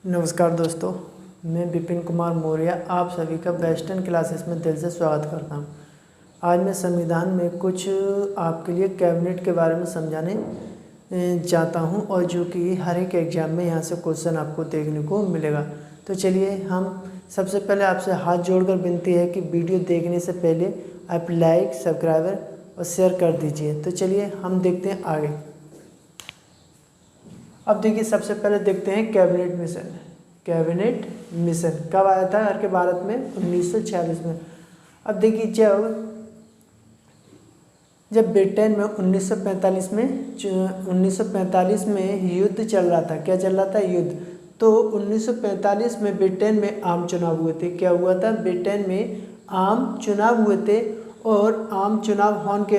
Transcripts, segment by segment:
नमस्कार दोस्तों, मैं विपिन कुमार मौर्य आप सभी का वेस्टर्न क्लासेस में दिल से स्वागत करता हूं। आज मैं संविधान में कुछ आपके लिए कैबिनेट के बारे में समझाने चाहता हूं और जो कि हर एक एग्जाम में यहां से क्वेश्चन आपको देखने को मिलेगा। तो चलिए हम सबसे पहले आपसे हाथ जोड़कर विनती है कि वीडियो देखने से पहले आप लाइक, सब्सक्राइबर और शेयर कर दीजिए। तो चलिए हम देखते हैं आगे। अब देखिए, सबसे पहले देखते हैं कैबिनेट मिशन। कैबिनेट मिशन कब आया था हर के भारत में? 1946 में। अब देखिए, जब ब्रिटेन में 1945 में युद्ध चल रहा था। क्या चल रहा था? युद्ध। तो 1945 में ब्रिटेन में आम चुनाव हुए थे। क्या हुआ था? ब्रिटेन में आम चुनाव हुए थे और आम चुनाव होने के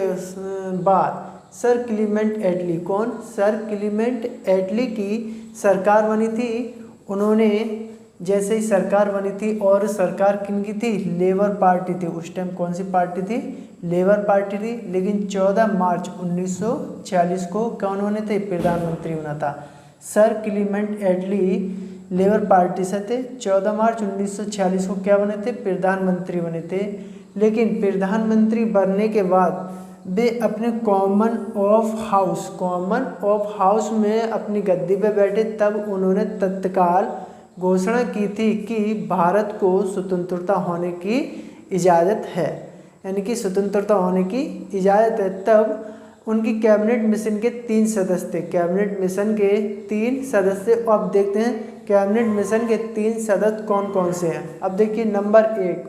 बाद सर क्लीमेंट एटली, कौन? सर क्लीमेंट एटली की सरकार बनी थी। उन्होंने जैसे ही सरकार बनी थी, और सरकार किन की थी? लेबर पार्टी थी। उस टाइम कौन सी पार्टी थी? लेबर पार्टी थी। लेकिन 14 मार्च 1946 को कौन होने थे? प्रधानमंत्री होना था। सर क्लीमेंट एटली लेबर पार्टी से थे। 14 मार्च 1946 को क्या बने थे? प्रधानमंत्री बने थे। लेकिन प्रधानमंत्री बनने के बाद वे अपने कॉमन ऑफ हाउस में अपनी गद्दी पे बैठे। तब उन्होंने तत्काल घोषणा की थी कि भारत को स्वतंत्रता होने की इजाज़त है, यानी कि स्वतंत्रता होने की इजाज़त है। तब उनकी कैबिनेट मिशन के 3 सदस्य थे। कैबिनेट मिशन के 3 सदस्य। अब देखते हैं कैबिनेट मिशन के 3 सदस्य कौन कौन से हैं। अब देखिए, नंबर 1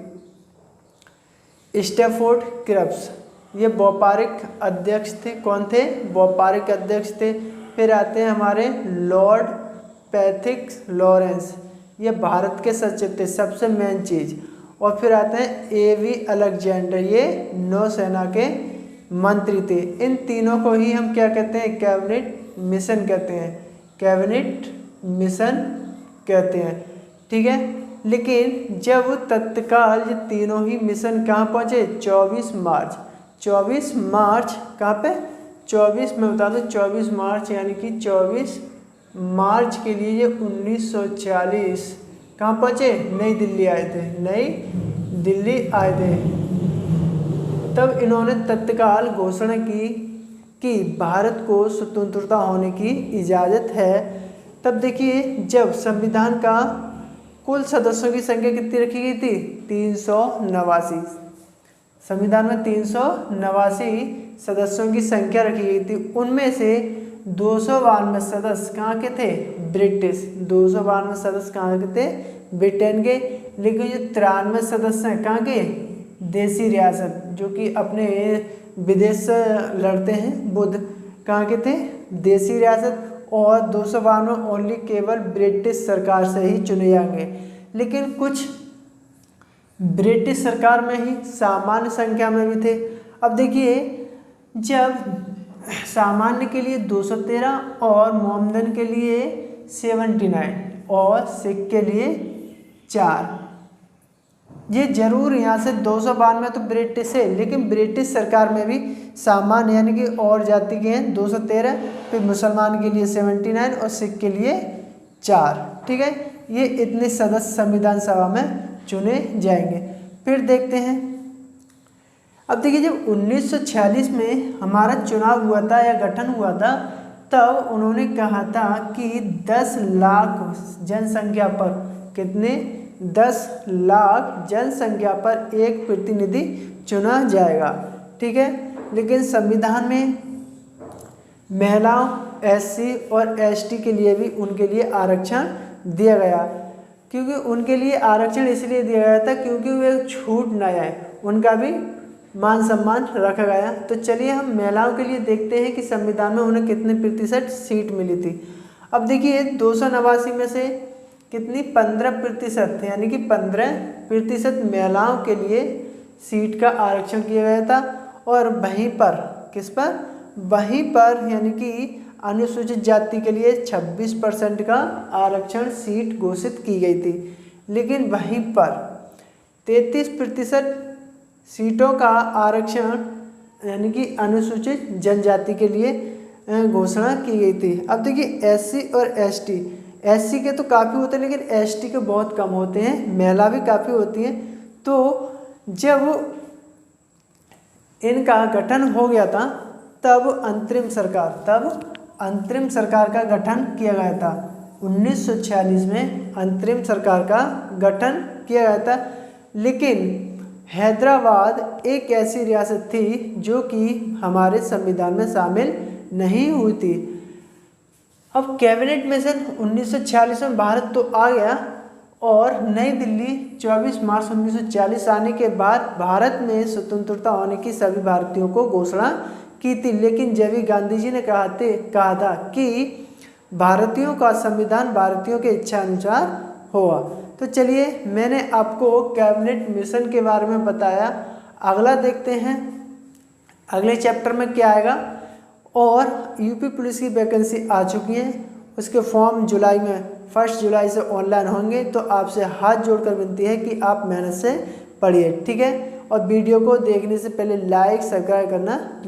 स्टैफोर्ड क्रिप्स, ये व्यापारिक अध्यक्ष थे। कौन थे? व्यापारिक अध्यक्ष थे। फिर आते हैं हमारे लॉर्ड पैथिक लॉरेंस, ये भारत के सचिव थे, सबसे मेन चीज़। और फिर आते हैं एवी अलेक्जेंडर, ये नौसेना के मंत्री थे। इन तीनों को ही हम क्या कहते हैं? कैबिनेट मिशन कहते हैं। कैबिनेट मिशन कहते हैं, ठीक है। लेकिन जब तत्काल ये तीनों ही मिशन कहाँ पहुँचे? 24 मार्च कहाँ पे? 24 में बता दो, 24 मार्च, यानी कि 24 मार्च के लिए ये 1940 कहाँ पहुँचे? नई दिल्ली आए थे। नई दिल्ली आए थे। तब इन्होंने तत्काल घोषणा की कि भारत को स्वतंत्रता होने की इजाज़त है। तब देखिए, जब संविधान का कुल सदस्यों की संख्या कितनी रखी गई थी? 389। संविधान में 389 सदस्यों की संख्या रखी गई थी। उनमें से 292 सदस्य कहाँ के थे? ब्रिटिश। 292 सदस्य कहाँ के थे? ब्रिटेन के। लेकिन जो 93 सदस्य हैं कहाँ के? देसी रियासत, जो कि अपने विदेश से लड़ते हैं, बुद्ध कहाँ के थे? देसी रियासत। और 292 ओनली केवल ब्रिटिश सरकार से ही चुने जाएंगे। लेकिन कुछ ब्रिटिश सरकार में ही सामान्य संख्या में भी थे। अब देखिए, जब सामान्य के लिए 213 और मोमदन के लिए 79 और सिख के लिए 4, ये जरूर यहाँ से 292 तो ब्रिटिश है, लेकिन ब्रिटिश सरकार में भी सामान्य यानी कि और जाति के हैं 213, फिर मुसलमान के लिए 79 और सिख के लिए 4, ठीक है। ये इतने सदस्य संविधान सभा में चुने जाएंगे। फिर देखते हैं, अब देखिए, जब 1946 में हमारा चुनाव हुआ था या गठन हुआ था, तब उन्होंने कहा था कि 10 लाख जनसंख्या पर, कितने? 10 लाख जनसंख्या पर एक प्रतिनिधि चुना जाएगा, ठीक है। लेकिन संविधान में महिलाओं, SC और ST के लिए भी उनके लिए आरक्षण दिया गया। क्योंकि उनके लिए आरक्षण इसलिए दिया गया था क्योंकि वे छूट न जाए, उनका भी मान सम्मान रखा गया। तो चलिए हम महिलाओं के लिए देखते हैं कि संविधान में उन्हें कितने प्रतिशत सीट मिली थी। अब देखिए, 289 में से कितनी? 15%, यानी कि 15% महिलाओं के लिए सीट का आरक्षण किया गया था। और वहीं पर, किस पर? वहीं पर यानी कि अनुसूचित जाति के लिए 26% का आरक्षण सीट घोषित की गई थी। लेकिन वहीं पर 33% सीटों का आरक्षण यानी कि अनुसूचित जनजाति के लिए घोषणा की गई थी। अब देखिए, SC और ST SC के तो काफ़ी होते हैं लेकिन ST के बहुत कम होते हैं, महिला भी काफ़ी होती हैं। तो जब इनका गठन हो गया था तब अंतरिम सरकार का गठन किया गया था। 1946 में अंतरिम सरकार का गठन किया गया था। लेकिन हैदराबाद एक ऐसी रियासत थी जो कि हमारे संविधान में शामिल नहीं हुई थी। अब कैबिनेट मिशन 1946 में भारत तो आ गया और नई दिल्ली 24 मार्च 1940 आने के बाद भारत में स्वतंत्रता होने की सभी भारतीयों को घोषणा की थी। लेकिन जब भी गांधी जी ने कहा था कि भारतीयों का संविधान भारतीयों के इच्छा अनुसार होगा। तो चलिए मैंने आपको कैबिनेट मिशन के बारे में बताया। अगला देखते हैं अगले चैप्टर में क्या आएगा। और यूपी पुलिस की वैकेंसी आ चुकी है, उसके फॉर्म जुलाई में 1 जुलाई से ऑनलाइन होंगे। तो आपसे हाथ जोड़कर विनती है कि आप मेहनत से पढ़िए, ठीक है। और वीडियो को देखने से पहले लाइक सब्सक्राइब करना